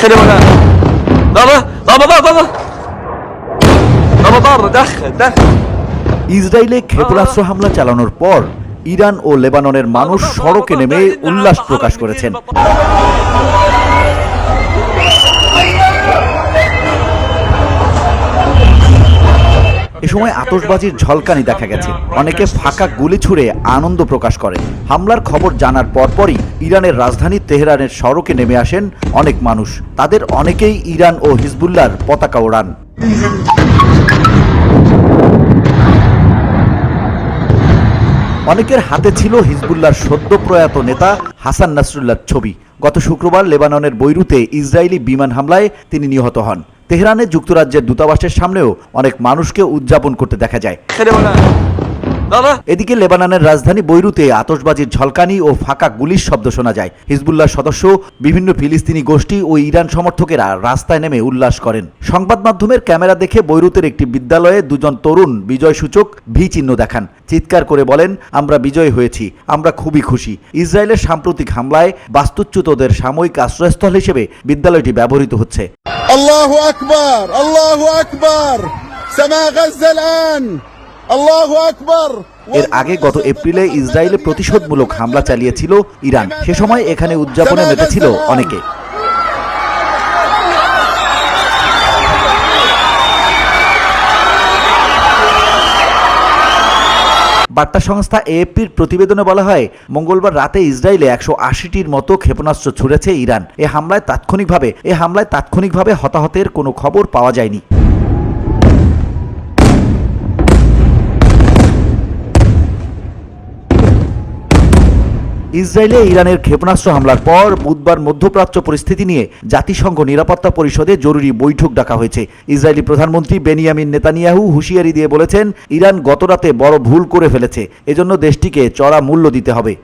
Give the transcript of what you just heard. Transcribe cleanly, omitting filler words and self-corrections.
دخل يا ولد. بابا بابا بابا بابا بابا بره دخل دخل. ইসরায়েলে ক্ষেপণাস্ত্র হামলা চালানোর পর ইরান ও লেবাননের মানুষ সড়কে নেমে উল্লাস প্রকাশ করেছেন। এ সময় আতশবাজির ঝলকানি দেখা গেছে। অনেকে ফাঁকা গুলি ছুড়ে আনন্দ প্রকাশ করেন। হামলার খবর জানার পরপরই ইরানের রাজধানী তেহরানের সড়কে নেমে আসেন অনেক মানুষ। তাদের অনেকেই ইরান ও হিজবুল্লাহর পতাকা ওড়ান। অনেকের হাতে ছিল হিজবুল্লাহর সদ্য প্রয়াত নেতা হাসান নাসরুল্লাহর ছবি। গত শুক্রবার লেবাননের বৈরুতে ইসরায়েলি বিমান হামলায় তিনি নিহত হন। তেহরানে যুক্তরাজ্যের দূতাবাসের সামনেও অনেক মানুষকে উদযাপন করতে দেখা যায়। دخل يا ولد. بابا এদিকে লেবাননের রাজধানী বৈরুতে আতশবাজির ঝলকানি ও ফাঁকা গুলির শব্দ শোনা যায়। হিজবুল্লাহ সদস্য, বিভিন্ন ফিলিস্তিনি গোষ্ঠী ও ইরান সমর্থকেরা রাস্তায় নেমে উল্লাস করেন। সংবাদ মাধ্যমের ক্যামেরা দেখে বৈরুতের একটি বিদ্যালয়ে দুজন তরুণ বিজয়সূচক ভি চিহ্ন দেখান। চিৎকার করে বলেন, আমরা বিজয়ী হয়েছি, আমরা খুবই খুশি। ইসরায়েলের সাম্প্রতিক হামলায় বাস্তুচ্যুতদের সাময়িক আশ্রয়স্থল হিসেবে বিদ্যালয়টি ব্যবহৃত হচ্ছে। আল্লাহু আকবার, আল্লাহু আকবার, সামা গাজ্জা আল-আন, আল্লাহু আকবার। এর আগে গত এপ্রিলে ইসরায়েলে প্রতিশোধমূলক হামলা চালিয়েছিল ইরান। সে সময় এখানে উদযাপনে মেতেছিল অনেকে। বার্তা সংস্থা এএফপির প্রতিবেদনে বলা হয়, মঙ্গলবার রাতে ইসরায়েলে 180টির মতো ক্ষেপণাস্ত্র ছুড়েছে ইরান। এই হামলায় তাৎক্ষণিকভাবে হতাহতের কোনো খবর পাওয়া যায়নি। ইসরায়েলে ইরানের ক্ষেপণাস্ত্র হামলার পর বুধবার মধ্যপ্রাচ্য পরিস্থিতি নিয়ে জাতিসংঘ নিরাপত্তা পরিষদে জরুরি বৈঠক ডাকা হয়েছে। ইসরায়েলি প্রধানমন্ত্রী বেনিয়ামিন নেতানিয়াহু হুঁশিয়ারি দিয়ে বলেছেন, ইরান গতরাতে বড় ভুল করে ফেলেছে, এজন্য দেশটিকে চড়া মূল্য দিতে হবে।